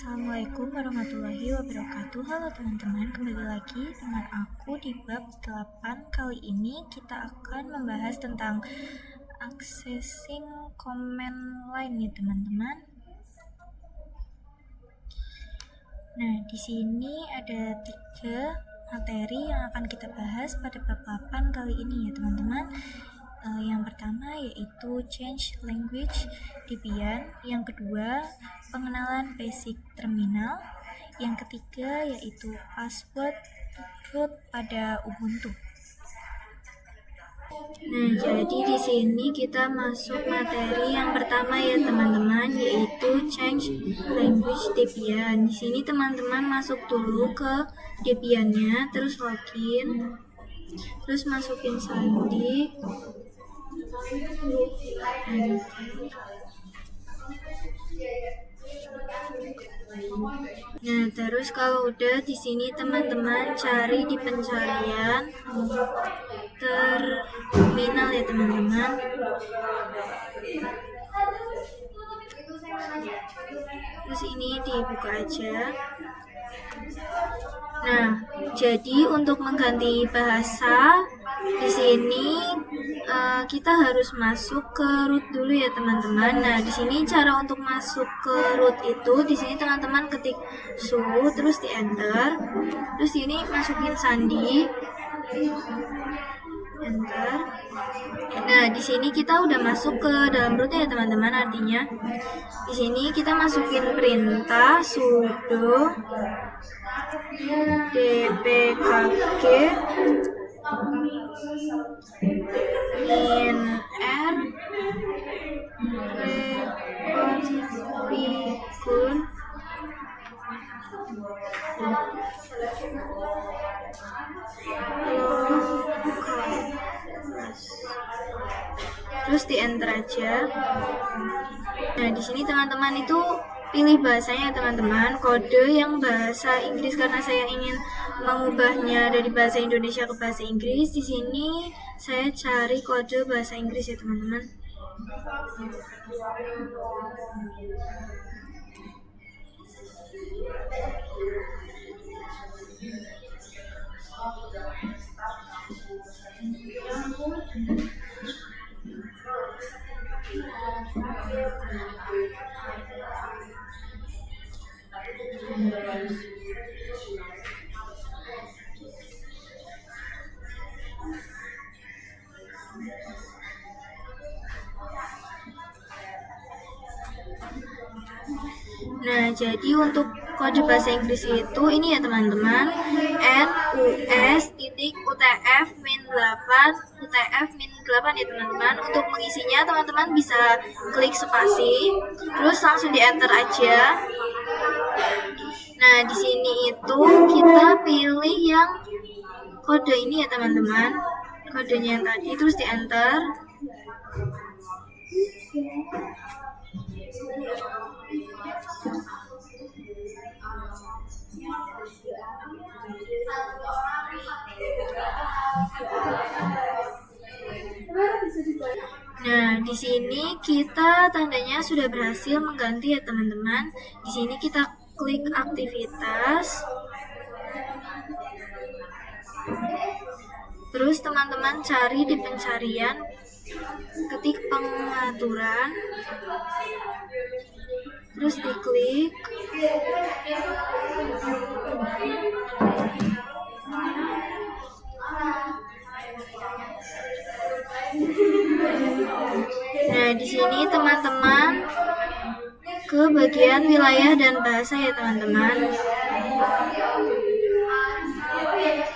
Assalamualaikum warahmatullahi wabarakatuh. Halo teman-teman, kembali lagi dengan aku di bab 8. Kali ini kita akan membahas tentang accessing command line nih teman-teman. Nah, di sini ada 3 materi yang akan kita bahas pada bab 8 kali ini ya teman-teman. Yang pertama yaitu Change Language Debian, yang kedua pengenalan basic terminal, yang ketiga yaitu password root pada Ubuntu. Nah, jadi di sini kita masuk materi yang pertama ya teman-teman, yaitu Change Language Debian. Di sini teman-teman masuk dulu ke Debiannya, terus login, terus masukin sandi. Nah, terus kalau udah di sini teman-teman cari di pencarian terminal ya teman-teman. Terus ini dibuka aja. Nah, jadi untuk mengganti bahasa di sini kita harus masuk ke root dulu ya teman-teman. Nah, di sini cara untuk masuk ke root itu di sini teman-teman ketik su terus di enter. Terus ini masukin sandi. Enter. Nah, di sini kita udah masuk ke dalam rootnya ya teman-teman. Artinya di sini kita masukin perintah sudo dpkg min r reconfigure terus di enter aja. Nah, di sini teman-teman itu pilih bahasanya teman-teman, kode yang bahasa Inggris karena saya ingin mengubahnya dari bahasa Indonesia ke bahasa Inggris. Di sini saya cari kode bahasa Inggris ya teman-teman. Nah, jadi untuk kode bahasa Inggris itu ini ya teman-teman, NUS.UTF-8 ya teman-teman. Untuk mengisinya teman-teman bisa klik spasi, terus langsung di enter aja. Nah, di sini itu kita pilih yang kode ini ya teman-teman, kodenya yang tadi, terus di enter. Nah, di sini kita tandanya sudah berhasil mengganti ya teman-teman. Di sini kita klik aktivitas. Terus teman-teman cari di pencarian, ketik pengaturan. Terus diklik. Nah, di sini teman-teman ke bagian wilayah dan bahasa ya teman-teman.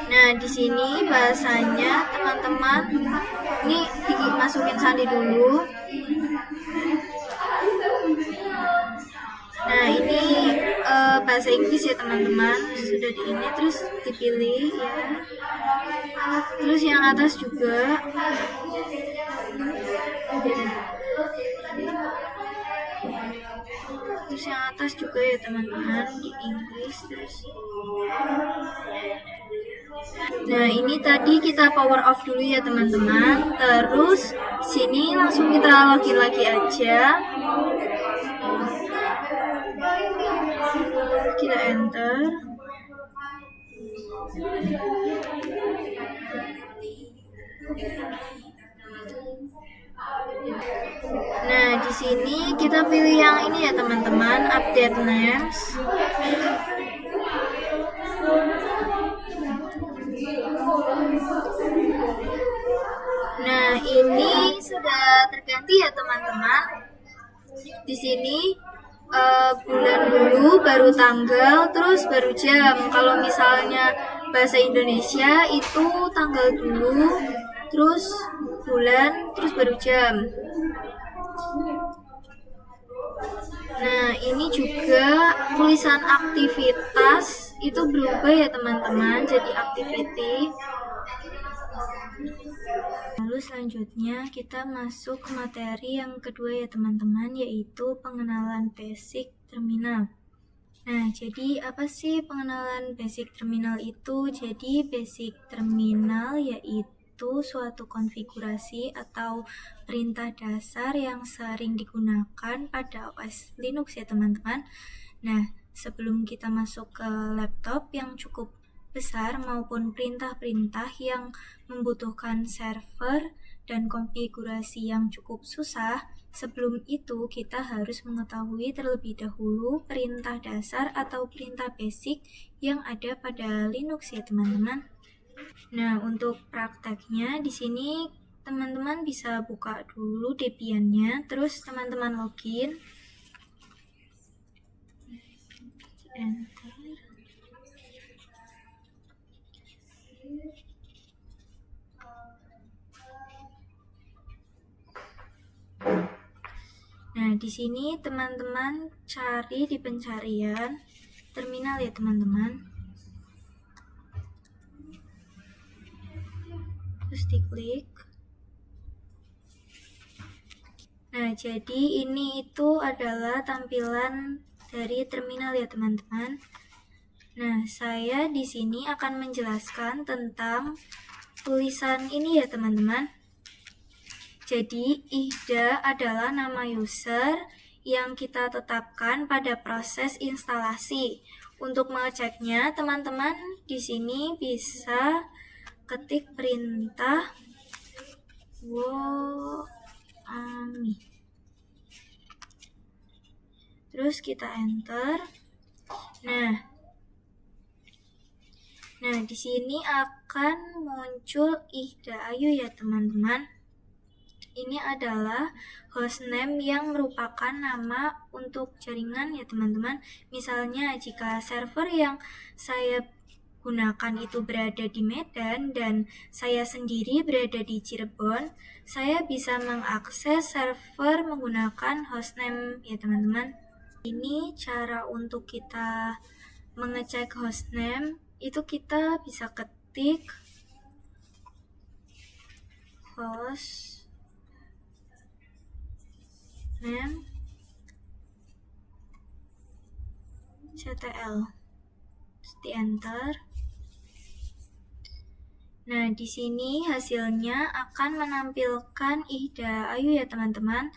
Nah, di sini bahasanya teman-teman ini dimasukin sandi dulu. Nah, ini bahasa Inggris ya teman-teman, sudah di ini, terus dipilih ya. Terus yang atas juga. Terus yang atas juga ya teman-teman di Inggris terus. Nah, ini tadi kita power off dulu ya teman-teman. Terus sini langsung kita login lagi aja. enter. Nah, di sini kita pilih yang ini ya teman-teman, update names. Nah, ini sudah terganti ya teman-teman. Di sini bulan dulu, baru tanggal, terus baru jam. Kalau misalnya bahasa Indonesia itu tanggal dulu, terus bulan, terus baru jam. Nah, ini juga tulisan aktivitas itu berubah ya teman-teman, jadi activity. Lalu selanjutnya kita masuk ke materi yang kedua ya teman-teman, yaitu pengenalan basic terminal. Nah, jadi apa sih pengenalan basic terminal itu? Jadi basic terminal yaitu suatu konfigurasi atau perintah dasar yang sering digunakan pada OS Linux ya teman-teman. Nah, sebelum kita masuk ke laptop yang cukup besar maupun perintah-perintah yang membutuhkan server dan konfigurasi yang cukup susah, sebelum itu kita harus mengetahui terlebih dahulu perintah dasar atau perintah basic yang ada pada Linux ya teman-teman. Nah, untuk prakteknya di sini teman-teman bisa buka dulu Debian-nya, terus teman-teman login. Enter. Nah, di sini teman-teman cari di pencarian terminal ya teman-teman. Terus diklik. Nah, jadi ini itu adalah tampilan dari terminal ya teman-teman. Nah, saya di sini akan menjelaskan tentang tulisan ini ya teman-teman. Jadi, IHDA adalah nama user yang kita tetapkan pada proses instalasi. Untuk mengeceknya, teman-teman di sini bisa ketik perintah woami. Terus kita enter. Nah, di sini akan muncul IHDA Ayu ya teman-teman. Ini adalah hostname yang merupakan nama untuk jaringan ya teman-teman. Misalnya jika server yang saya gunakan itu berada di Medan dan saya sendiri berada di Cirebon, saya bisa mengakses server menggunakan hostname ya teman-teman. Ini cara untuk kita mengecek hostname, itu kita bisa ketik host name ctl, di enter. Nah, di sini hasilnya akan menampilkan IHDA Ayu ya teman-teman.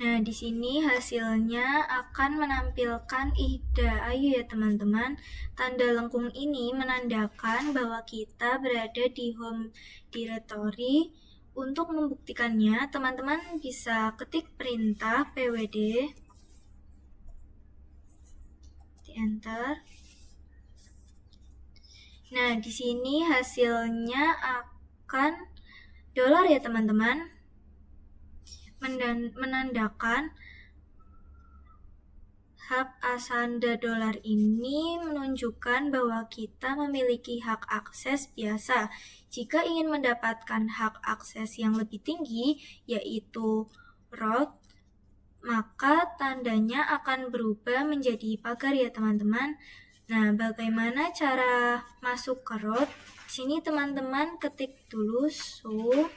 Nah, di sini hasilnya akan menampilkan IHDA Ayu ya teman-teman. Tanda lengkung ini menandakan bahwa kita berada di home directory. Untuk membuktikannya, teman-teman bisa ketik perintah pwd, di enter. Nah, di sini hasilnya akan dolar ya teman-teman, menandakan hak asanda dolar ini menunjukkan bahwa kita memiliki hak akses biasa. Jika ingin mendapatkan hak akses yang lebih tinggi, yaitu root, maka tandanya akan berubah menjadi pagar ya teman-teman. Nah, bagaimana cara masuk ke root? Di sini teman-teman ketik dulu sup,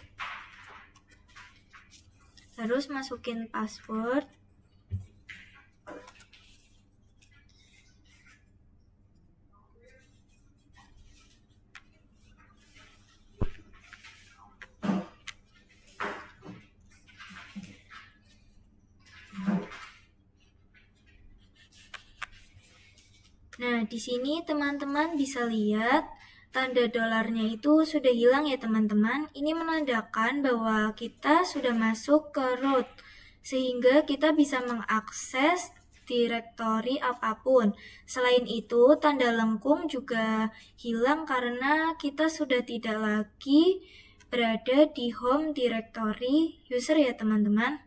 terus masukin password. Nah, di sini teman-teman bisa lihat tanda dolarnya itu sudah hilang ya teman-teman. Ini menandakan bahwa kita sudah masuk ke root, sehingga kita bisa mengakses direktori apapun. Selain itu, tanda lengkung juga hilang karena kita sudah tidak lagi berada di home directory user ya teman-teman.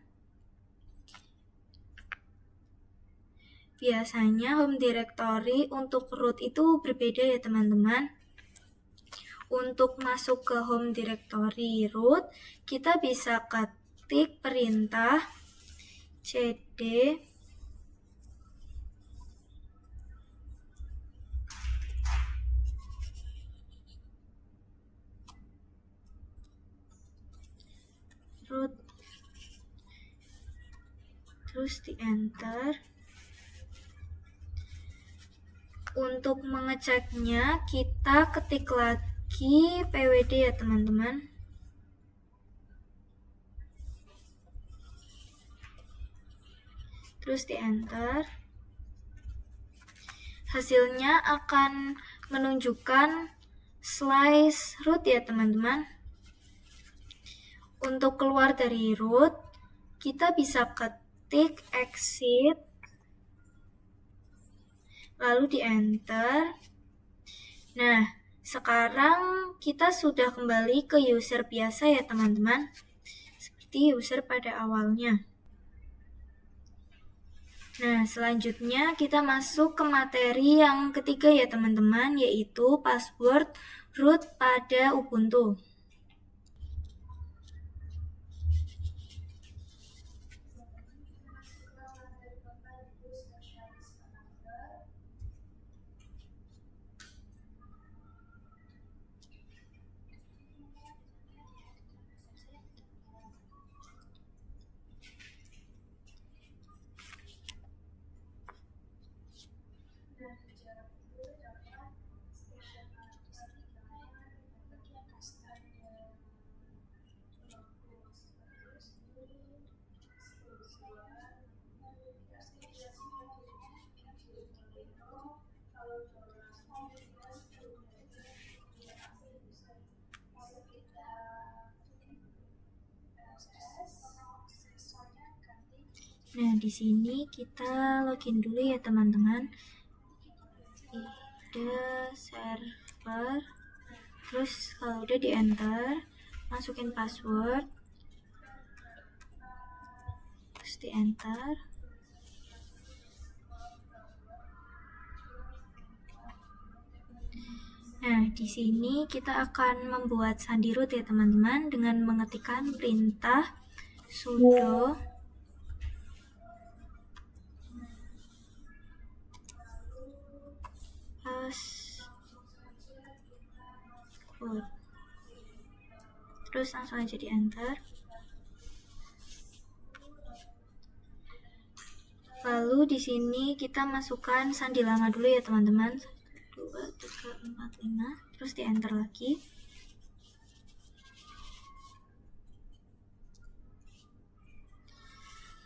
Biasanya home directory untuk root itu berbeda ya teman-teman. Untuk masuk ke home directory root, kita bisa ketik perintah cd root, terus di enter. Untuk mengeceknya, kita ketik lagi pwd ya teman-teman. Terus di enter. Hasilnya akan menunjukkan slice root ya teman-teman. Untuk keluar dari root, kita bisa ketik exit, lalu di enter. Nah, sekarang kita sudah kembali ke user biasa ya teman-teman, seperti user pada awalnya. Nah, selanjutnya kita masuk ke materi yang ketiga ya teman-teman, yaitu password root pada Ubuntu. Nah, di sini kita login dulu ya teman-teman. Ada server. Terus kalau udah di enter, masukin password. Terus di enter. Nah, di sini kita akan membuat sandi root ya teman-teman dengan mengetikkan perintah sudo password. Terus langsung aja di enter. Lalu di sini kita masukkan sandi lama dulu ya teman-teman. 1, 2, 3, 4, 5. Terus di enter lagi.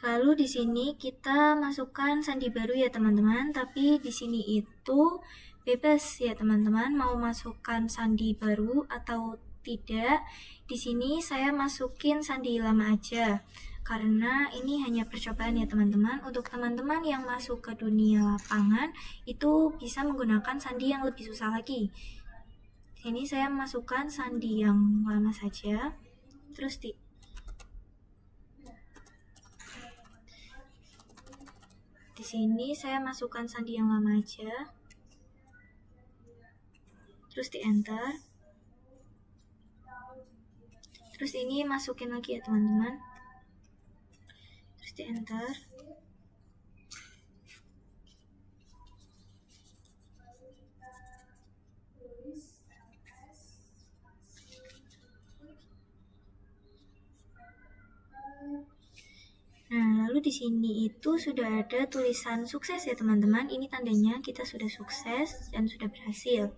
Lalu di sini kita masukkan sandi baru ya teman-teman, tapi di sini itu bebas ya teman-teman mau masukkan sandi baru atau tidak. Di sini saya masukin sandi lama aja karena ini hanya percobaan ya teman-teman. Untuk teman-teman yang masuk ke dunia lapangan itu bisa menggunakan sandi yang lebih susah lagi. Ini saya masukkan sandi yang lama saja. Terus di sini saya masukkan sandi yang lama aja. Terus di enter. Terus ini masukin lagi ya teman-teman. Terus di enter. Nah, lalu di sini itu sudah ada tulisan sukses ya teman-teman. Ini tandanya kita sudah sukses dan sudah berhasil.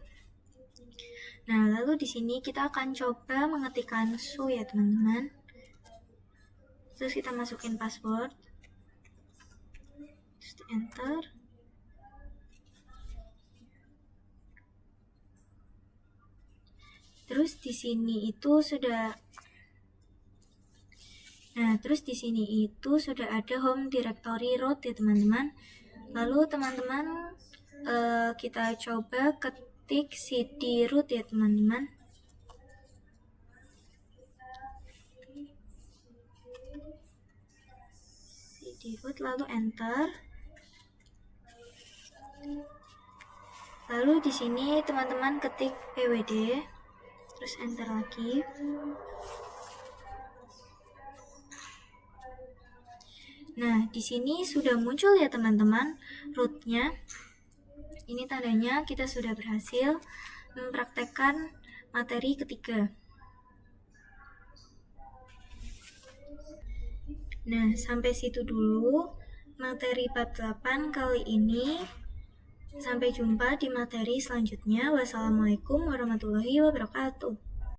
Nah, lalu di sini kita akan coba mengetikkan su ya teman-teman. Terus kita masukin password. Terus di enter. Terus di sini itu sudah ada home directory root ya teman-teman. Lalu teman-teman kita coba ketik cd root ya teman-teman. Cd root lalu enter. Lalu di sini teman-teman ketik pwd, terus enter lagi. Nah, di sini sudah muncul ya teman-teman rootnya. Ini tandanya kita sudah berhasil mempraktekkan materi ketiga. Nah, sampai situ dulu materi bab 8 kali ini. Sampai jumpa di materi selanjutnya. Wassalamualaikum warahmatullahi wabarakatuh.